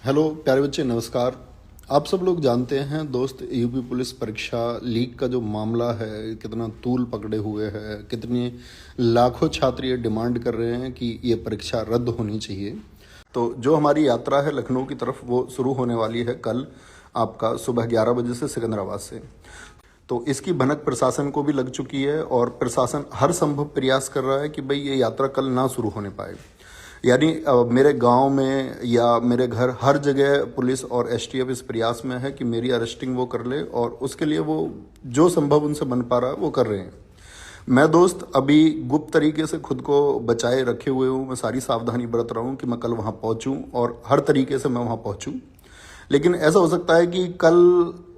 Hello प्यारे बच्चे, नमस्कार। आप सब लोग जानते हैं दोस्त, यूपी पुलिस परीक्षा लीक का जो मामला है कितना तूल पकड़े हुए है, कितने लाखों छात्र ये डिमांड कर रहे हैं कि ये परीक्षा रद्द होनी चाहिए। तो जो हमारी यात्रा है लखनऊ की तरफ वो शुरू होने वाली है कल आपका सुबह 11 बजे से सिकंदराबाद से। तो इसकी भनक प्रशासन को भी लग चुकी है और प्रशासन हर संभव प्रयास कर रहा है कि भाई ये यात्रा कल ना शुरू होने पाए। यानी मेरे गांव में या मेरे घर हर जगह पुलिस और एसटीएफ इस प्रयास में है कि मेरी अरेस्टिंग वो कर ले और उसके लिए वो जो संभव उनसे बन पा रहा है वो कर रहे हैं। मैं दोस्त अभी गुप्त तरीके से खुद को बचाए रखे हुए हूँ। मैं सारी सावधानी बरत रहा हूँ कि मैं कल वहाँ पहुँचूँ और हर तरीके से मैं वहाँ पहुँचूँ। लेकिन ऐसा हो सकता है कि कल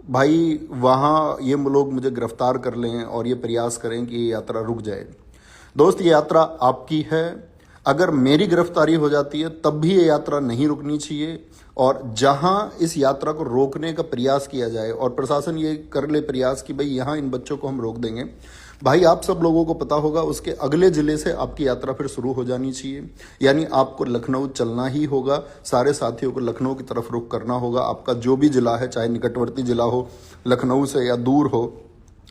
भाई वहाँ ये लोग मुझे गिरफ्तार कर लें और ये प्रयास करें कि ये यात्रा रुक जाए। दोस्त, ये यात्रा आपकी है। अगर मेरी गिरफ्तारी हो जाती है तब भी ये यात्रा नहीं रुकनी चाहिए और जहां इस यात्रा को रोकने का प्रयास किया जाए और प्रशासन ये कर ले प्रयास कि भाई यहाँ इन बच्चों को हम रोक देंगे, भाई आप सब लोगों को पता होगा उसके अगले जिले से आपकी यात्रा फिर शुरू हो जानी चाहिए। यानी आपको लखनऊ चलना ही होगा, सारे साथियों को लखनऊ की तरफ रुख करना होगा। आपका जो भी जिला है, चाहे निकटवर्ती जिला हो लखनऊ से या दूर हो,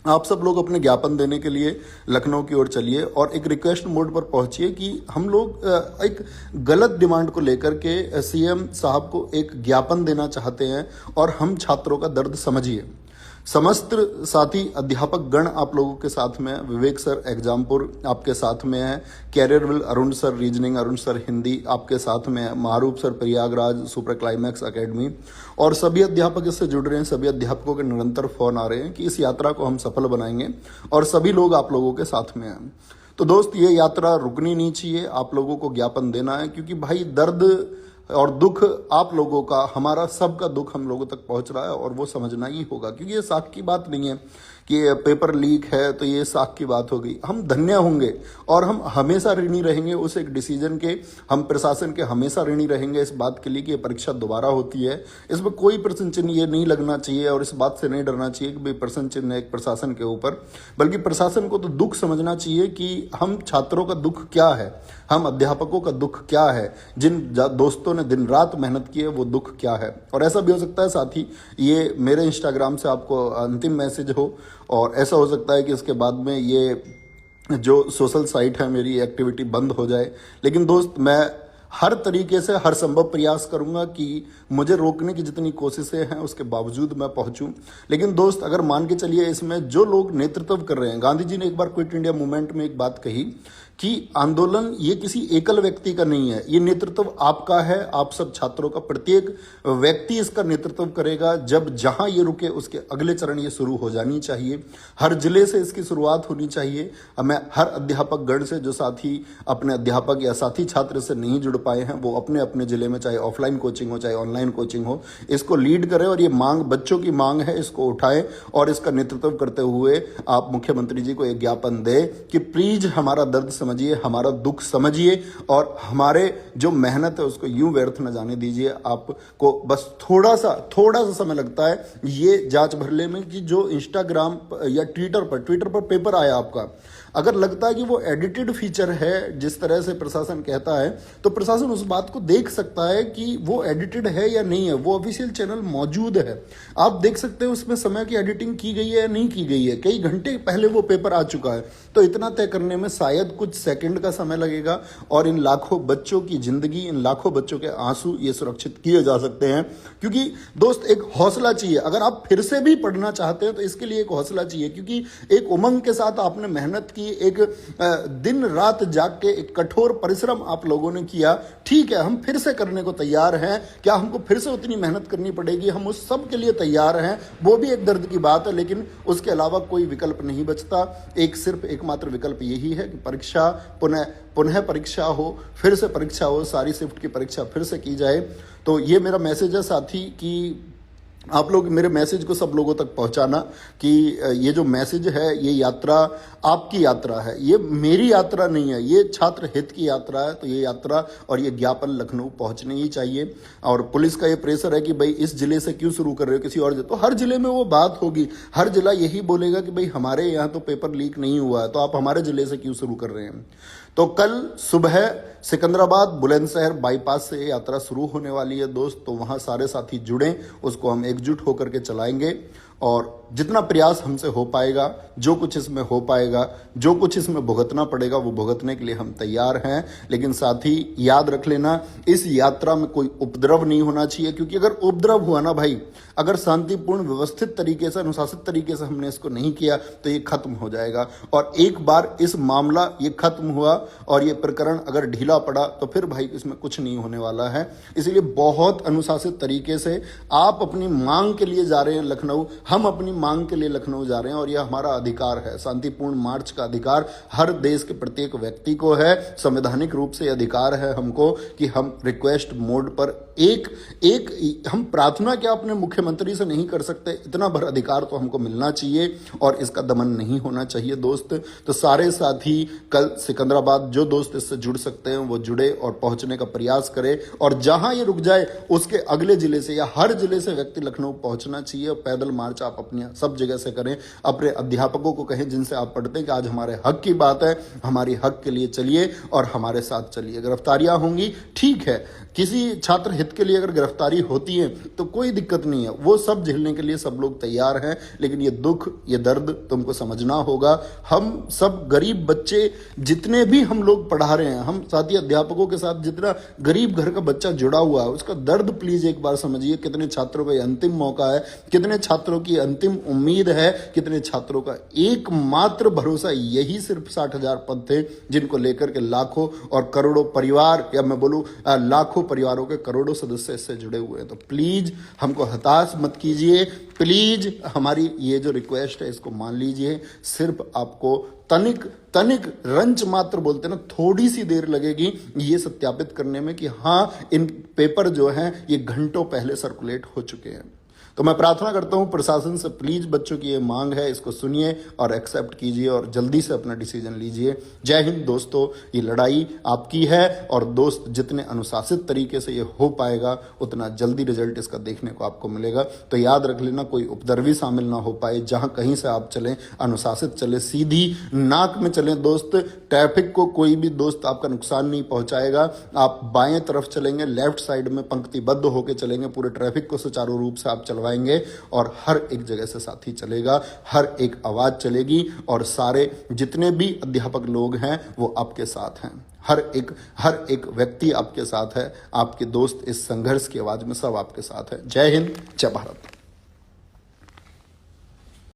आप सब लोग अपने ज्ञापन देने के लिए लखनऊ की ओर चलिए और एक रिक्वेस्ट मोड पर पहुंचिए कि हम लोग एक गलत डिमांड को लेकर के सीएम साहब को एक ज्ञापन देना चाहते हैं और हम छात्रों का दर्द समझिए। समस्त साथी अध्यापक गण आप लोगों के साथ में, विवेक सर एग्जामपुर आपके साथ में है, Careerwill Arun sir reasoning, Arun sir Hindi आपके साथ में है, Maroof sir Prayagraj super climax academy और सभी अध्यापक इससे जुड़ रहे हैं। सभी अध्यापकों के निरंतर फोन आ रहे हैं कि इस यात्रा को हम सफल बनाएंगे और सभी लोग आप लोगों के साथ में हैं। तो दोस्त, ये यात्रा रुकनी नहीं चाहिए, आप लोगों को ज्ञापन देना है क्योंकि भाई दर्द और दुख आप लोगों का, हमारा सबका दुख हम लोगों तक पहुंच रहा है और वो समझना ही होगा क्योंकि ये साख की बात नहीं है कि पेपर लीक है तो ये साख की बात हो गई। हम धन्य होंगे और हम हमेशा ऋणी रहेंगे उस एक डिसीजन के, हम प्रशासन के हमेशा ऋणी रहेंगे इस बात के लिए कि ये परीक्षा दोबारा होती है। इसमें कोई प्रश्न चिन्ह ये नहीं लगना चाहिए और इस बात से नहीं डरना चाहिए कि भाई प्रश्न चिन्ह एक प्रशासन के ऊपर, बल्कि प्रशासन को तो दुख समझना चाहिए कि हम छात्रों का दुख क्या है, हम अध्यापकों का दुख क्या है, जिन दोस्तों ने दिन रात मेहनत की है वो दुख क्या है। और ऐसा भी हो सकता है साथी ये मेरे इंस्टाग्राम से आपको अंतिम मैसेज हो और ऐसा हो सकता है कि इसके बाद में ये जो सोशल साइट है मेरी एक्टिविटी बंद हो जाए। लेकिन दोस्त, मैं हर तरीके से हर संभव प्रयास करूंगा कि मुझे रोकने की जितनी कोशिशें हैं उसके बावजूद मैं पहुंचूं। लेकिन दोस्त, अगर मान के चलिए इसमें जो लोग नेतृत्व कर रहे हैं, गांधी जी ने एक बार क्विट इंडिया मूवमेंट में एक बात कही कि आंदोलन ये किसी एकल व्यक्ति का नहीं है, ये नेतृत्व आपका है, आप सब छात्रों का। प्रत्येक व्यक्ति इसका नेतृत्व करेगा। जब जहां ये रुके उसके अगले चरण ये शुरू हो जानी चाहिए। हर जिले से इसकी शुरुआत होनी चाहिए। मैं हर अध्यापक गण से, जो साथी अपने अध्यापक या साथी छात्र से नहीं जुड़ पाए हैं, वो अपने अपने जिले में चाहे ऑफलाइन कोचिंग हो चाहे ऑनलाइन कोचिंग हो, इसको लीड करें और ये मांग बच्चों की मांग है, इसको उठाएं और इसका नेतृत्व करते हुए आप मुख्यमंत्री जी को एक ज्ञापन दें कि प्लीज हमारा दर्द समझिए, हमारा दुख समझिए और हमारे जो मेहनत है उसको यूं व्यर्थ न जाने दीजिए। आपको बस थोड़ा सा समय लगता है ये जांच भरने में कि जो इंस्टाग्राम या ट्विटर पर पेपर आया आपका, अगर लगता है कि वो एडिटेड फीचर है जिस तरह से प्रशासन कहता है, तो प्रशासन उस बात को देख सकता है कि वो एडिटेड है या नहीं है। वो ऑफिशियल चैनल मौजूद है, आप देख सकते हैं उसमें समय की एडिटिंग की गई है या नहीं की गई है। कई घंटे पहले वो पेपर आ चुका है, तो इतना तय करने में शायद कुछ सेकंड का समय लगेगा और इन लाखों बच्चों की जिंदगी, इन लाखों बच्चों के आंसू ये सुरक्षित किए जा सकते हैं। क्योंकि दोस्त, एक हौसला चाहिए। अगर आप फिर से भी पढ़ना चाहते हैं तो इसके लिए एक हौसला चाहिए, क्योंकि एक उमंग के साथ आपने मेहनत की, एक दिन रात जाग के एक कठोर परिश्रम आप लोगों ने किया। ठीक है, हम फिर से करने को तैयार हैं। क्या हमको फिर से उतनी मेहनत करनी पड़ेगी? हम उस सब के लिए तैयार हैं। वो भी एक दर्द की बात है, लेकिन उसके अलावा कोई विकल्प नहीं बचता। सिर्फ एकमात्र विकल्प यही है कि परीक्षा पुनः परीक्षा हो, फिर से परीक्षा हो, सारी शिफ्ट की परीक्षा फिर से की जाए। तो ये मेरा मैसेज है साथी कि आप लोग मेरे मैसेज को सब लोगों तक पहुंचाना कि ये जो मैसेज है, ये यात्रा आपकी यात्रा है, ये मेरी यात्रा नहीं है, ये छात्र हित की यात्रा है। तो ये यात्रा और ये ज्ञापन लखनऊ पहुंचने ही चाहिए। और पुलिस का ये प्रेशर है कि भाई इस जिले से क्यों शुरू कर रहे हो, किसी और जिले, तो हर जिले में वो बात होगी, हर जिला यही बोलेगा कि भाई हमारे यहाँ तो पेपर लीक नहीं हुआ है, तो आप हमारे जिले से क्यों शुरू कर रहे हैं। तो कल सुबह सिकंदराबाद बुलंदशहर बाईपास से यात्रा शुरू होने वाली है दोस्त। तो वहां सारे साथी जुड़ें, उसको हम एकजुट होकर के चलाएंगे और जितना प्रयास हमसे हो पाएगा, जो कुछ इसमें हो पाएगा, जो कुछ इसमें भुगतना पड़ेगा, वो भुगतने के लिए हम तैयार हैं। लेकिन साथ ही याद रख लेना, इस यात्रा में कोई उपद्रव नहीं होना चाहिए, क्योंकि अगर उपद्रव हुआ ना भाई, अगर शांतिपूर्ण व्यवस्थित तरीके से, अनुशासित तरीके से हमने इसको नहीं किया तो ये खत्म हो जाएगा। और एक बार इस मामला ये खत्म हुआ और ये प्रकरण अगर ढीला पड़ा तो फिर भाई इसमें कुछ नहीं होने वाला है। इसलिए बहुत अनुशासित तरीके से आप अपनी मांग के लिए जा रहे हैं लखनऊ, हम अपनी मांग के लिए लखनऊ जा रहे हैं और यह हमारा अधिकार है। शांतिपूर्ण मार्च का अधिकार हर देश के प्रत्येक व्यक्ति को है। संवैधानिक रूप से अधिकार है हमको कि हम रिक्वेस्ट मोड पर एक हम प्रार्थना क्या अपने मुख्यमंत्री से नहीं कर सकते, इतना भर अधिकार तो हमको मिलना चाहिए और इसका दमन नहीं होना चाहिए दोस्त। तो सारे साथी कल सिकंदराबाद, जो दोस्त इससे जुड़ सकते हैं वो जुड़े और पहुंचने का प्रयास करें। और जहां ये रुक जाए उसके अगले जिले से या हर जिले से व्यक्ति लखनऊ पहुंचना चाहिए। और पैदल मार्च आप अपनी सब जगह से करें। अपने अध्यापकों को कहें जिनसे आप पढ़ते हैं कि आज हमारे हक की बात है, हमारी हक के लिए चलिए और हमारे साथ चलिए। गिरफ्तारियां होंगी, ठीक है, किसी छात्र हित के लिए अगर गिरफ्तारी होती है तो कोई दिक्कत नहीं है, वो सब झेलने के लिए सब लोग तैयार हैं। लेकिन ये दुख, ये दर्द तुमको समझना होगा। हम सब गरीब बच्चे, जितने भी हम लोग पढ़ा रहे हैं, हम साथी अध्यापकों के साथ जितना गरीब घर का बच्चा जुड़ा हुआ है, उसका दर्द प्लीज एक बार समझिए। कितने छात्रों का अंतिम मौका है, कितने छात्रों की अंतिम उम्मीद है, कितने छात्रों का एकमात्र भरोसा यही सिर्फ 60,000 पद थे, जिनको लेकर के लाखों और करोड़ों परिवार, या मैं बोलूं लाखों परिवारों के करोड़ों सदस्य इससे जुड़े हुए हैं। तो प्लीज हमको हताश मत कीजिए, प्लीज हमारी ये जो रिक्वेस्ट है इसको मान लीजिए। सिर्फ आपको तनिक रंच मात्र बोलते हैं ना, थोड़ी सी देर लगेगी ये सत्यापित करने में कि हाँ इन पेपर जो हैं ये घंटों पहले सर्कुलेट हो चुके हैं। तो मैं प्रार्थना करता हूं प्रशासन से, प्लीज बच्चों की ये मांग है, इसको सुनिए और एक्सेप्ट कीजिए और जल्दी से अपना डिसीजन लीजिए। जय हिंद दोस्तों, ये लड़ाई आपकी है और दोस्त जितने अनुशासित तरीके से ये हो पाएगा उतना जल्दी रिजल्ट इसका देखने को आपको मिलेगा। तो याद रख लेना, कोई उपद्रवी शामिल ना हो पाए। जहां कहीं से आप चलें अनुशासित चले, सीधी नाक में चलें दोस्त। ट्रैफिक को कोई भी दोस्त आपका नुकसान नहीं पहुंचाएगा। आप बाएं तरफ चलेंगे, लेफ्ट साइड में पंक्तिबद्ध होकर चलेंगे, पूरे ट्रैफिक को सुचारू रूप से आप चलवाएंगे और हर एक जगह से साथी चलेगा, हर एक आवाज चलेगी और सारे जितने भी अध्यापक लोग हैं वो आपके साथ हैं। हर एक व्यक्ति आपके साथ है, आपके दोस्त इस संघर्ष की आवाज में सब आपके साथ है। जय हिंद, जय भारत।